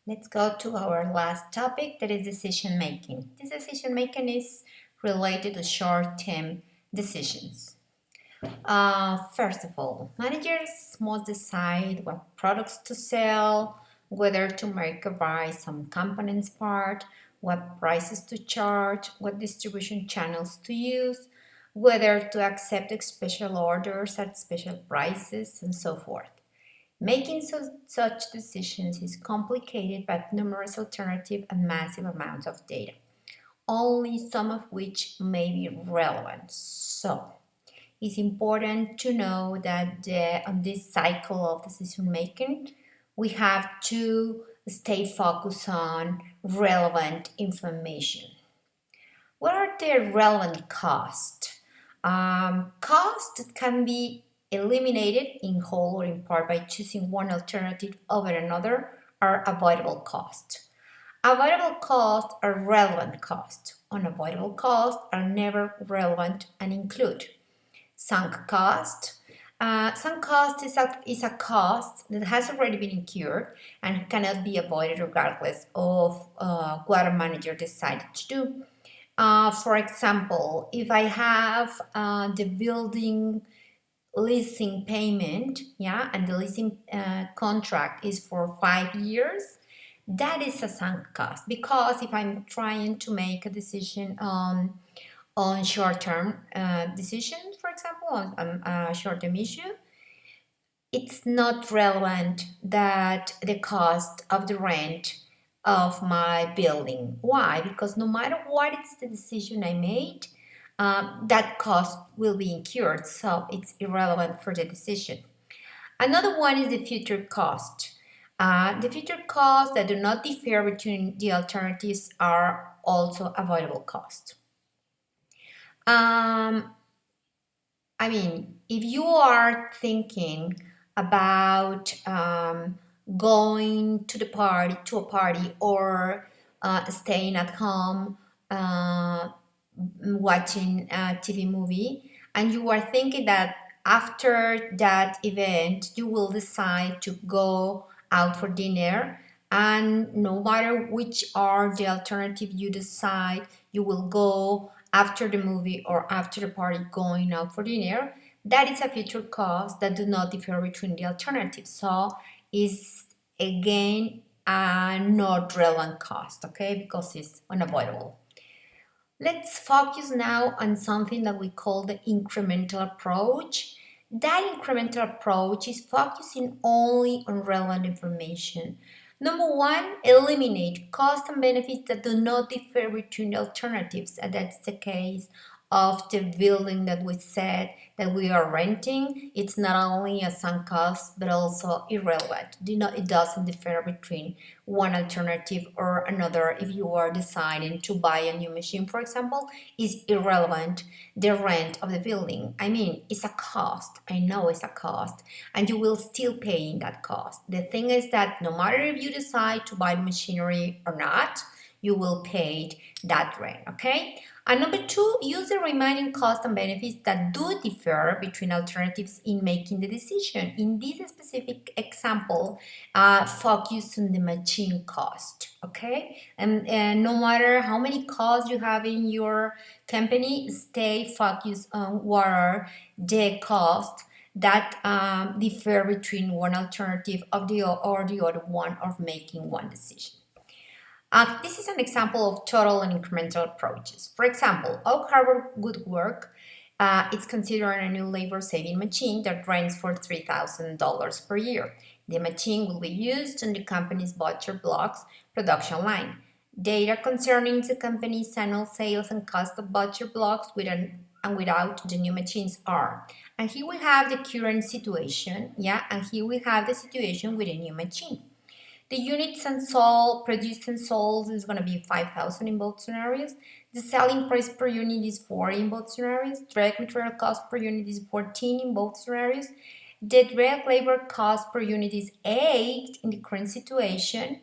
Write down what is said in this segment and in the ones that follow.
Let's go to our last topic, that is decision making. This decision making is related to short-term decisions. First of all, managers must decide what products to sell, whether to make or buy some components part, what prices to charge, what distribution channels to use, whether to accept special orders at special prices, and so forth. Making such decisions is complicated by numerous alternatives and massive amounts of data, only some of which may be relevant. So, it's important to know that on this cycle of decision making, we have to stay focused on relevant information. What are the relevant costs? Costs can be eliminated in whole or in part by choosing one alternative over another are avoidable costs. Avoidable costs are relevant costs. Unavoidable costs are never relevant and include sunk cost. Sunk cost is a cost that has already been incurred and cannot be avoided regardless of what a manager decided to do. For example, if I have the building leasing payment, yeah, and the leasing contract is for 5 years, that is a sunk cost because if I'm trying to make a decision on short-term decision, for example, on a short-term issue, it's not relevant that the cost of the rent of my building. Why? Because no matter what it's the decision I made, that cost will be incurred, so it's irrelevant for the decision. Another one is the future cost. The future costs that do not differ between the alternatives are also avoidable costs. Um, if you are thinking about going to a party, or staying at home watching a TV movie, and you are thinking that after that event you will decide to go out for dinner, and no matter which are the alternative you decide, you will go after the movie or after the party going out for dinner. That is a future cost that do not differ between the alternatives, so is again a not relevant cost, okay, because it's unavoidable. Let's focus now on something that we call the incremental approach. That incremental approach is focusing only on relevant information. Number one, eliminate costs and benefits that do not differ between the alternatives. And that's the case of the building that we said that we are renting. It's not only a sunk cost but also irrelevant. It doesn't differ between one alternative or another. If you are deciding to buy a new machine, for example, is irrelevant. The rent of the building, it's a cost. I know it's a cost, and you will still pay in that cost. The thing is that no matter if you decide to buy machinery or not, you will pay that rent, okay? And number two, use the remaining costs and benefits that do differ between alternatives in making the decision. In this specific example, focus on the machine cost, okay? And no matter how many costs you have in your company, stay focused on what are the costs that differ between one alternative of the or the other one of making one decision. This is an example of total and incremental approaches. For example, Oak Harbor Woodwork, it's considered a new labor-saving machine that rents for $3,000 per year. The machine will be used on the company's butcher blocks production line. Data concerning the company's annual sales and cost of butcher blocks with and without the new machines are. And here we have the current situation, and here we have the situation with a new machine. The units produced and sold is going to be 5,000 in both scenarios. The selling price per unit is 40 in both scenarios. Direct material cost per unit is 14 in both scenarios. The direct labor cost per unit is 8 in the current situation,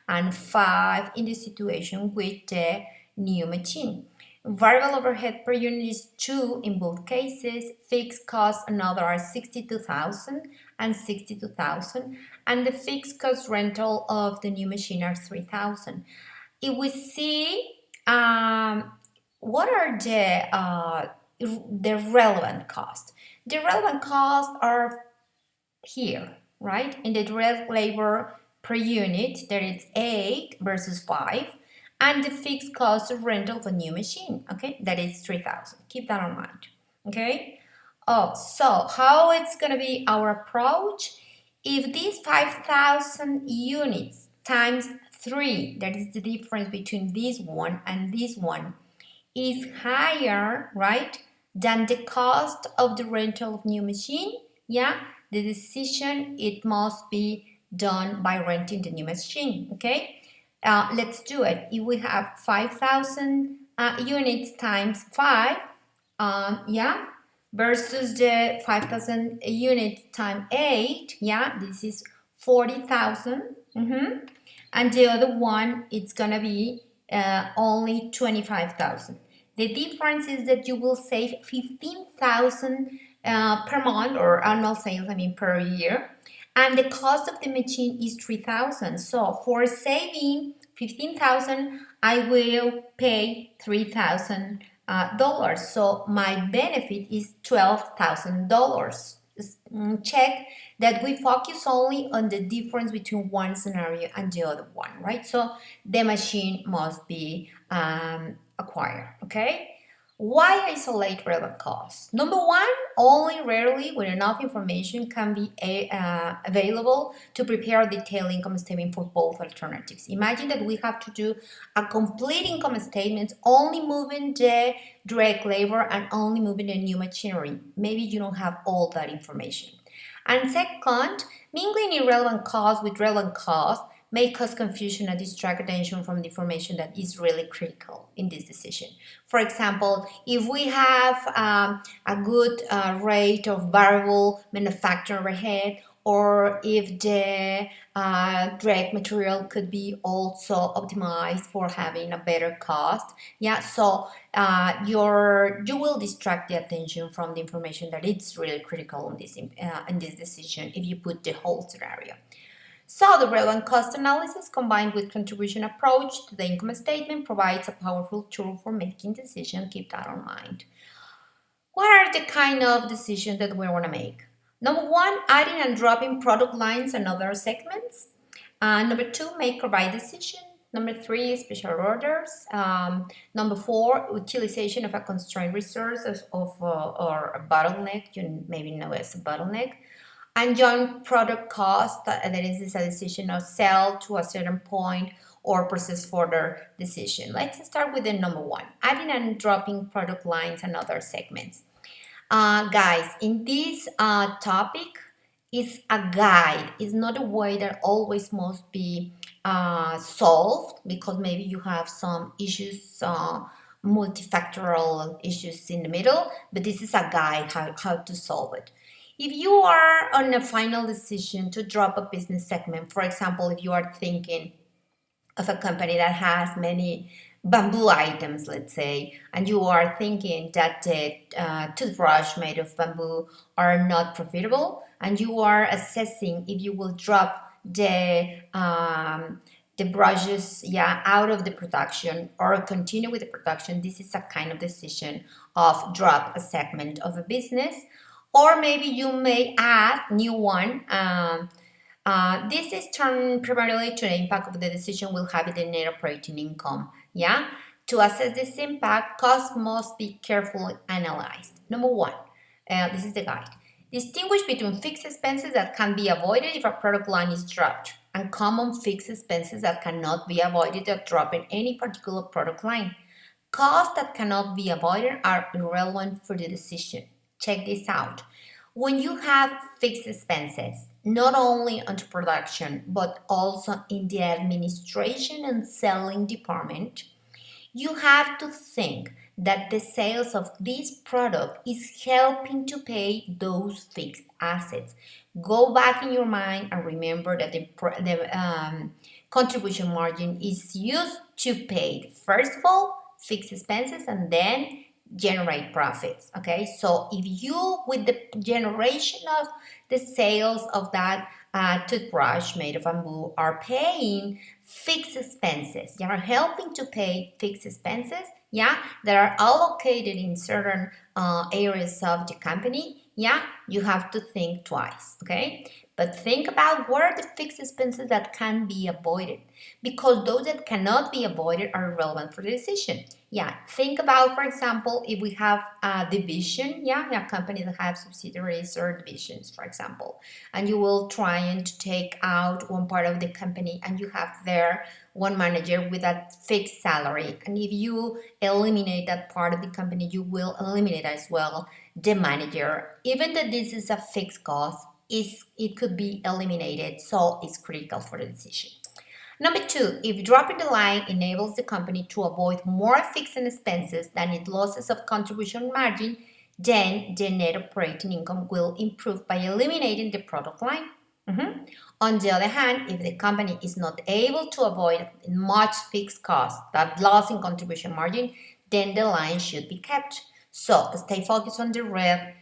and 5 in the situation with the new machine. Variable overhead per unit is 2 in both cases. Fixed costs another are 62,000 and 62,000, and the fixed cost rental of the new machine are 3,000. If we see what are the relevant costs, the relevant costs are here, right? In the direct labor per unit, there is 8 versus 5, and the fixed cost of rental of a new machine, okay, that is 3,000. Keep that in mind, okay? Oh, so how it's gonna be our approach? If these 5,000 units times 3, that is the difference between this one and this one, is higher, right, than the cost of the rental of new machine, yeah, the decision, it must be done by renting the new machine, okay? Let's do it. If we have 5,000 units times 5, yeah, versus the 5,000 units times 8, yeah, this is 40,000. And the other one, it's gonna be only 25,000. The difference is that you will save 15,000 per month, or annual sales, I mean, per year. And the cost of the machine is 3,000. So for saving 15,000, I will pay $3,000. So my benefit is $12,000. Check that we focus only on the difference between one scenario and the other one, right? So the machine must be acquired, okay? Why isolate relevant costs? Number one, only rarely with enough information can be available to prepare a detailed income statement for both alternatives. Imagine that we have to do a complete income statement, only moving the direct labor and only moving the new machinery. Maybe you don't have all that information. And second, mingling irrelevant costs with relevant costs may cause confusion and distract attention from the information that is really critical in this decision. For example, if we have a good rate of variable manufacturing overhead, or if the direct material could be also optimized for having a better cost, yeah, so you will distract the attention from the information that it's really critical in this decision if you put the whole scenario. So the relevant cost analysis combined with contribution approach to the income statement provides a powerful tool for making decisions. Keep that in mind. What are the kind of decisions that we want to make? Number one, adding and dropping product lines and other segments. Number two, make or buy decision. Number three, special orders. Number four, utilization of a constrained resource or a bottleneck. You maybe know as a bottleneck. And joint product cost, that is a decision of sell to a certain point or process further decision. Let's start with the number one, adding and dropping product lines and other segments. Guys, in this topic is a guide. It's not a way that always must be solved, because maybe you have some issues, multifactorial issues in the middle, but this is a guide how to solve it. If you are on a final decision to drop a business segment, for example, if you are thinking of a company that has many bamboo items, let's say, and you are thinking that the toothbrush made of bamboo are not profitable, and you are assessing if you will drop the brushes, yeah, out of the production or continue with the production, this is a kind of decision of drop a segment of a business. Or maybe you may add new one. This is turned primarily to the impact of the decision will have in the net operating income. Yeah. To assess this impact, costs must be carefully analyzed. Number one, this is the guide. Distinguish between fixed expenses that can be avoided if a product line is dropped, and common fixed expenses that cannot be avoided or dropped in any particular product line. Costs that cannot be avoided are irrelevant for the decision. Check this out. When you have fixed expenses, not only on production, but also in the administration and selling department, you have to think that the sales of this product is helping to pay those fixed assets. Go back in your mind and remember that the contribution margin is used to pay, first of all, fixed expenses, and then generate profits. Okay, so if you, with the generation of the sales of that toothbrush made of bamboo, are paying fixed expenses, you are helping to pay fixed expenses, yeah, that are allocated in certain areas of the company, yeah, you have to think twice. Okay, but think about what are the fixed expenses that can be avoided, because those that cannot be avoided are relevant for the decision. Yeah, think about, for example, if we have a division, yeah, a company that has subsidiaries or divisions, for example, and you will try to take out one part of the company, and you have there one manager with a fixed salary, and if you eliminate that part of the company, you will eliminate as well the manager. Even though this is a fixed cost, it could be eliminated, so it's critical for the decision. Number two, if dropping the line enables the company to avoid more fixed expenses than its losses of contribution margin, then the net operating income will improve by eliminating the product line. On the other hand, if the company is not able to avoid much fixed cost, that loss in contribution margin, then the line should be kept. So stay focused on the red,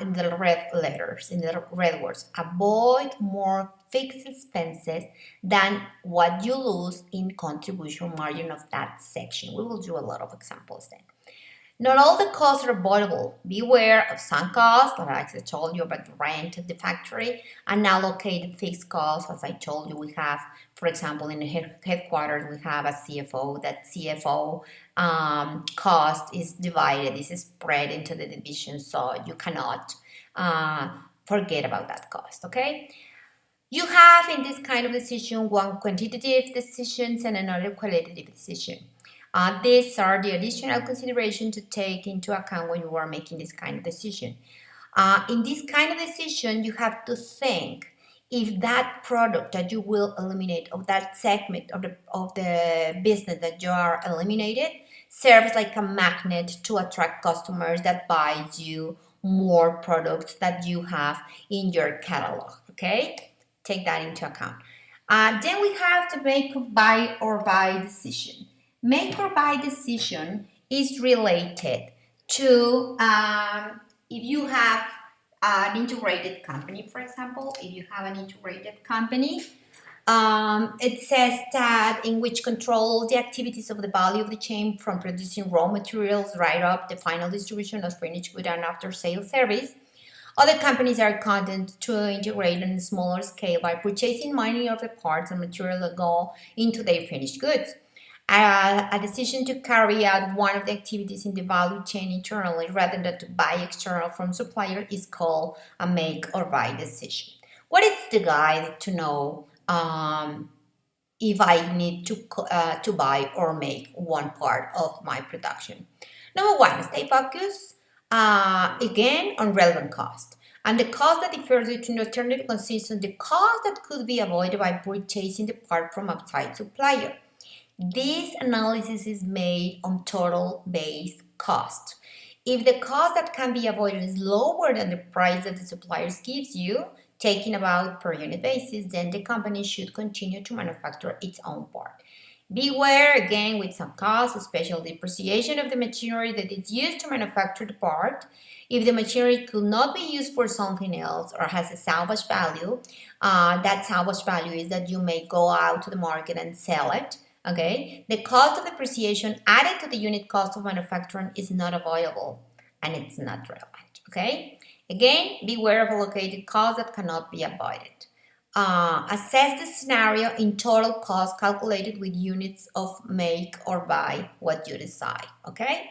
in the red letters, in the red words. Avoid more fixed expenses than what you lose in contribution margin of that section. We will do a lot of examples then. Not all the costs are avoidable. Beware of some costs, like I told you about the rent of the factory, and allocate fixed costs. As I told you, we have, for example, in the headquarters, we have a CFO. That CFO cost is divided, is spread into the divisions, so you cannot forget about that cost, okay? You have in this kind of decision one quantitative decisions and another qualitative decision. These are the additional considerations to take into account when you are making this kind of decision. In this kind of decision, you have to think if that product that you will eliminate, of that segment of the business that you are eliminated, serves like a magnet to attract customers that buy you more products that you have in your catalog. Okay, take that into account. Then we have the make or buy decision. Make or buy decision is related to if you have an integrated company, for example, if you have an integrated company, it says that in which control the activities of the value of the chain from producing raw materials right up the final distribution of finished good and after sales service. Other companies are content to integrate on a smaller scale by purchasing many of the parts and material that go into their finished goods. A decision to carry out one of the activities in the value chain internally rather than to buy external from supplier is called a make or buy decision. What is the guide to know if I need to buy or make one part of my production? Number one, stay focused again on relevant cost. And the cost that differs between alternative consists on the cost that could be avoided by purchasing the part from outside supplier. This analysis is made on total base cost. If the cost that can be avoided is lower than the price that the suppliers gives you, taking about per unit basis, then the company should continue to manufacture its own part. Beware again with some costs, especially depreciation of the machinery that is used to manufacture the part. If the machinery could not be used for something else or has a salvage value, that salvage value is that you may go out to the market and sell it. Okay, the cost of depreciation added to the unit cost of manufacturing is not avoidable and it's not relevant. Okay, again, beware of allocated costs that cannot be avoided. Assess the scenario in total cost calculated with units of make or buy what you decide. Okay.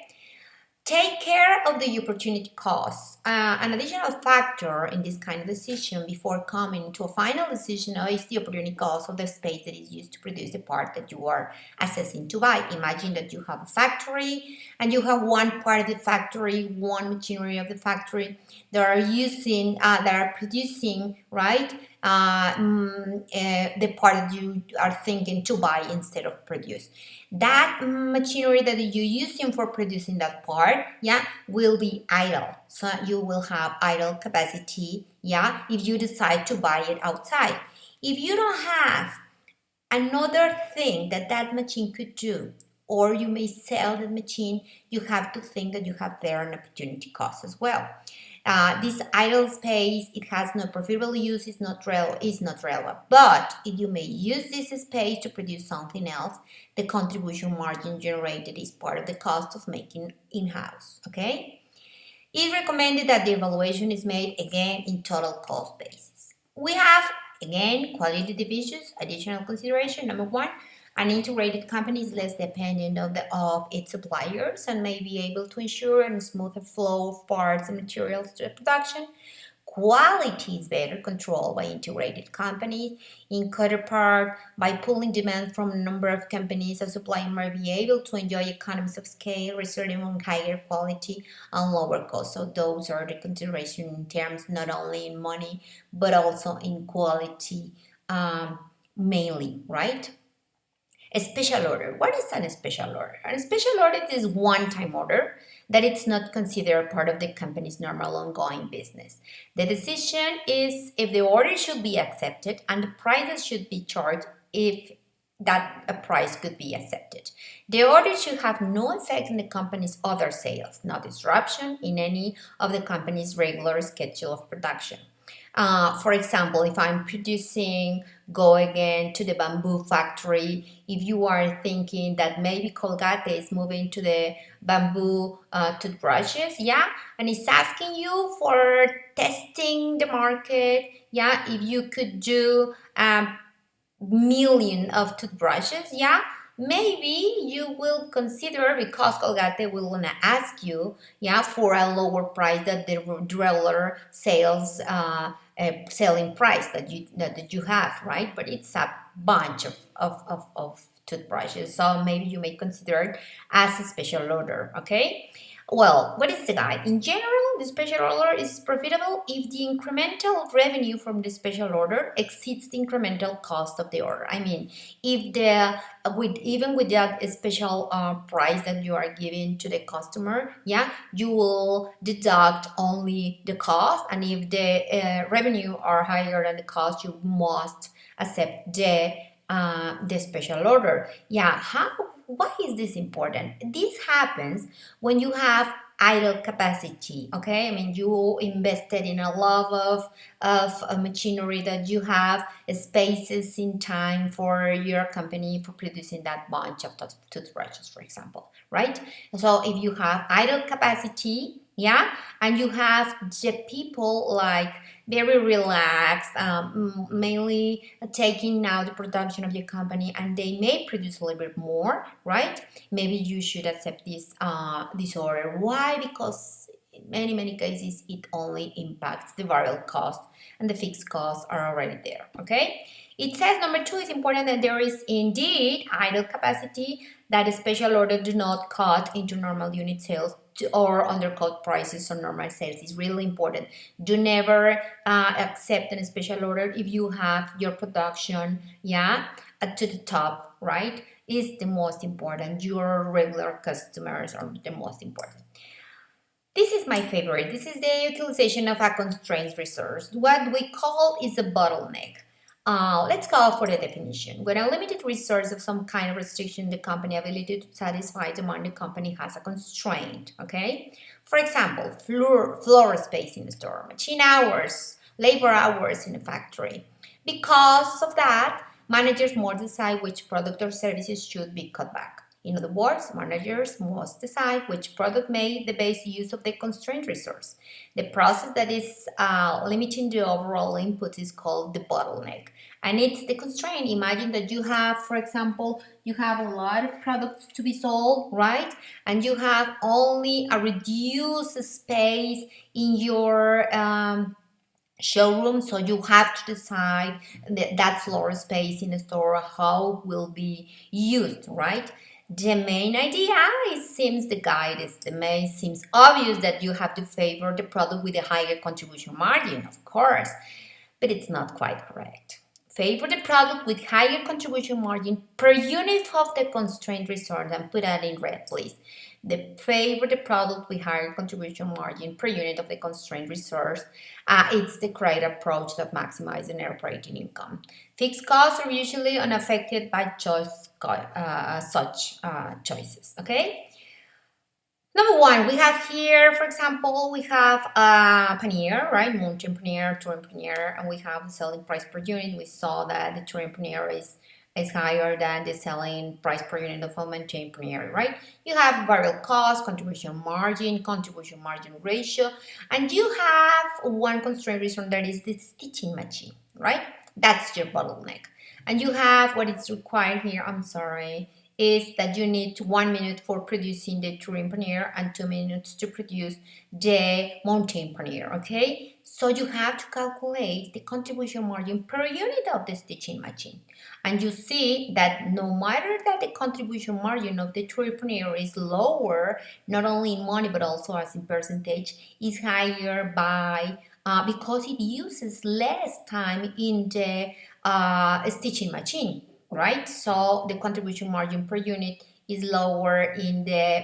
Take care of the opportunity costs. An additional factor in this kind of decision before coming to a final decision is the opportunity cost of the space that is used to produce the part that you are assessing to buy. Imagine that you have a factory and you have one part of the factory, one machinery of the factory that are producing, right? The part that you are thinking to buy instead of produce. That machinery that you're using for producing that part, yeah, will be idle. So you will have idle capacity, yeah, if you decide to buy it outside. If you don't have another thing that machine could do, or you may sell the machine, you have to think that you have there an opportunity cost as well. This idle space, it has no profitable use, is not relevant. But if you may use this space to produce something else, the contribution margin generated is part of the cost of making in-house. Okay? It's recommended that the evaluation is made again in total cost basis. We have again quality divisions, additional consideration. Number one, an integrated company is less dependent of its suppliers and may be able to ensure a smoother flow of parts and materials to the production. Quality is better controlled by integrated companies. In counterpart, by pulling demand from a number of companies, a supplier might be able to enjoy economies of scale, resulting in higher quality and lower cost. So those are the considerations in terms not only in money but also in quality, mainly, right? A special order. What is a special order? A special order is one-time order that it's not considered part of the company's normal ongoing business. The decision is if the order should be accepted and the prices should be charged if that a price could be accepted. The order should have no effect on the company's other sales, no disruption in any of the company's regular schedule of production. For example, if I'm producing, go again to the bamboo factory. If you are thinking that maybe Colgate is moving to the bamboo toothbrushes, yeah, and it's asking you for testing the market, yeah, if you could do million of toothbrushes, yeah, maybe you will consider, because Colgate will wanna ask you, yeah, for a lower price than the regular selling price that you have, right? But it's a bunch of toothbrushes, so maybe you may consider it as a special order. Okay. Well, what is the guide? In general, the special order is profitable if the incremental revenue from the special order exceeds the incremental cost of the order. I mean, if even with that special price that you are giving to the customer, yeah, you will deduct only the cost, and if the revenue are higher than the cost, you must accept the special order. Yeah, why is this important? This happens when you have idle capacity. Okay, I mean, you invested in a lot of machinery that you have spaces in time for your company for producing that bunch of toothbrushes, for example, right? So if you have idle capacity, yeah, and you have the people like very relaxed, mainly taking now the production of your company, and they may produce a little bit more, right? Maybe you should accept this order. Why? Because in many cases it only impacts the variable cost, and the fixed costs are already there. Okay. It says number two, is important that there is indeed idle capacity, that a special order do not cut into normal unit sales or undercut prices on normal sales. Is really important. Do never accept a special order if you have your production, yeah, to the top, right? Is the most important. Your regular customers are the most important. This is my favorite. This is the utilization of a constrained resource. What we call is a bottleneck. Let's go for the definition. When a limited resource of some kind of restriction the company ability to satisfy demand, the company has a constraint. Okay. For example, floor space in the store, machine hours, labor hours in the factory. Because of that, managers must decide which product or services should be cut back. In other words, managers must decide which product made the best use of the constrained resource. The process that is limiting the overall input is called the bottleneck. And it's the constraint. Imagine that you have, for example, you have a lot of products to be sold, right? And you have only a reduced space in your showroom, so you have to decide that floor space in the store how will be used, right? The main idea, it seems the guide is seems obvious that you have to favor the product with a higher contribution margin, of course, but it's not quite correct. Favor the product with higher contribution margin per unit of the constrained resource, and put that in red, please. The favorite product with higher contribution margin per unit of the constrained resource, it's the correct approach of maximizing net operating income. Fixed costs are usually unaffected by such choices, okay? Number one, we have here, for example, we have Pannier, right? Mountain Pannier, Touring Pannier, and we have the selling price per unit. We saw that the Touring Pannier is higher than the selling price per unit of a Mountain Pannier, right? You have variable cost, contribution margin ratio, and you have one constraint reason that is the stitching machine, right? That's your bottleneck. And you have what is required here, I'm sorry, is that you need 1 minute for producing the Touring Pannier and 2 minutes to produce the Mountain Pannier, okay? So you have to calculate the contribution margin per unit of the stitching machine. And you see that no matter that the contribution margin of the Touring Pannier is lower, not only in money but also as in percentage, is higher by because it uses less time in the stitching machine, right? So the contribution margin per unit is lower in the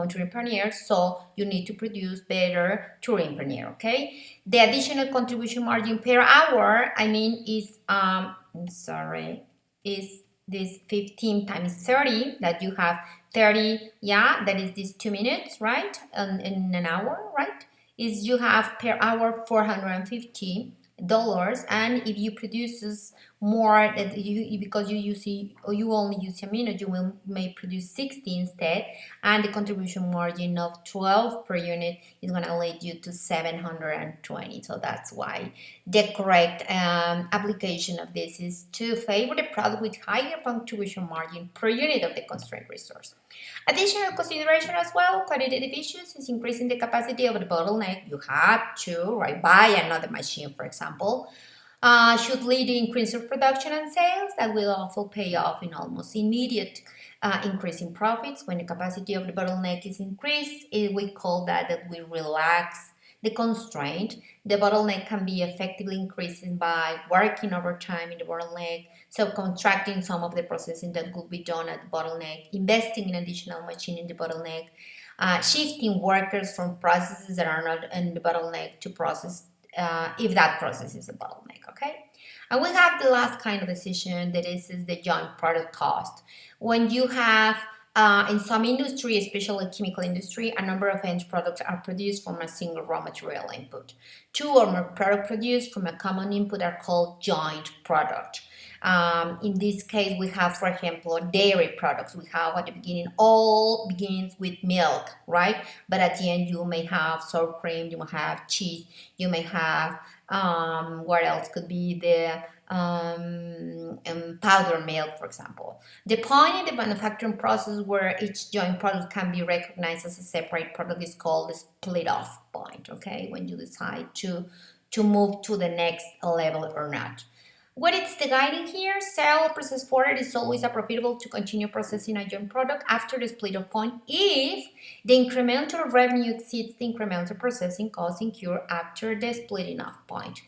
Touring Pannier, so you need to produce better Touring Pannier, okay? The additional contribution margin per hour, I mean, is, I'm sorry, is this 15 times 30, that you have 30, yeah, that is these 2 minutes, right? In an hour, right? Is you have per hour $450, and if you produces more that you, because you only use a minute, you may produce 60 instead, and the contribution margin of 12 per unit is going to lead you to 720. So that's why the correct application of this is to favor the product with higher contribution margin per unit of the constrained resource. Additional consideration as well, quantitative issues is increasing the capacity of the bottleneck. You have to, right, buy another machine, for example, should lead to increase of production and sales that will also pay off in almost immediate increase in profits. When the capacity of the bottleneck is increased, we call that we relax the constraint. The bottleneck can be effectively increased by working overtime in the bottleneck, so contracting some of the processing that could be done at the bottleneck, investing in additional machine in the bottleneck, shifting workers from processes that are not in the bottleneck to process if that process is a bottleneck, okay? And we have the last kind of decision, that is the joint product cost. When you have in some industry, especially chemical industry, a number of end products are produced from a single raw material input. Two or more products produced from a common input are called joint product. In this case, we have, for example, dairy products. We have at the beginning, all begins with milk, right? But at the end, you may have sour cream, you may have cheese, you may have, what else could be the powdered milk, for example. The point in the manufacturing process where each joint product can be recognized as a separate product is called the split off point, okay? When you decide to move to the next level or not. What is the guiding here? Sell or process further. It is always profitable to continue processing a joint product after the split off point if the incremental revenue exceeds the incremental processing cost incurred after the splitting off point.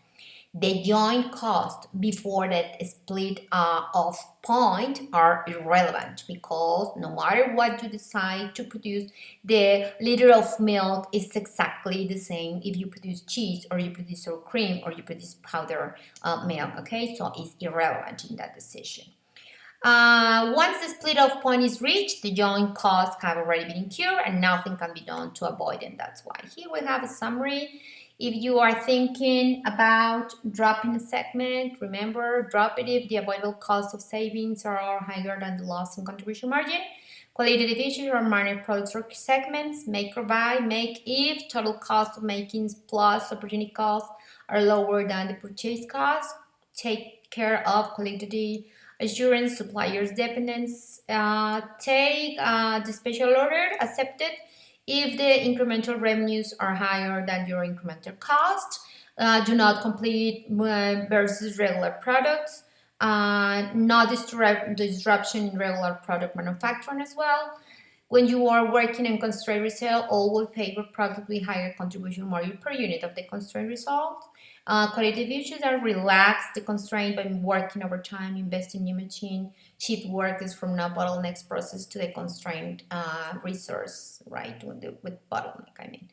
The joint costs before that split off point are irrelevant, because no matter what you decide to produce, the liter of milk is exactly the same if you produce cheese or you produce sour cream or you produce powder milk, okay? So it's irrelevant in that decision. Once the split off point is reached, the joint costs have already been incurred and nothing can be done to avoid them. That's why here we have a summary. If you are thinking about dropping a segment, remember, drop it if the avoidable cost of savings are higher than the loss in contribution margin. Qualitative issues or minor products or segments. Make or buy. Make if total cost of making plus opportunity costs are lower than the purchase cost. Take care of qualitative assurance, suppliers dependence. Take the special order, accepted if the incremental revenues are higher than your incremental cost. Do not complete versus regular products. No disruption in regular product manufacturing as well. When you are working in constraint resale, all will favor product with higher contribution margin per unit of the constraint result. Qualitative issues are relaxed the constraint by working overtime, investing in new machine, shift workers from no bottlenecks process to the constraint resource, right? With bottleneck, I mean.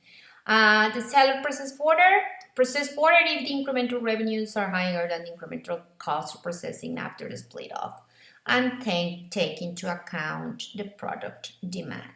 The seller process further if the incremental revenues are higher than the incremental cost of processing after the split off, and take into account the product demand.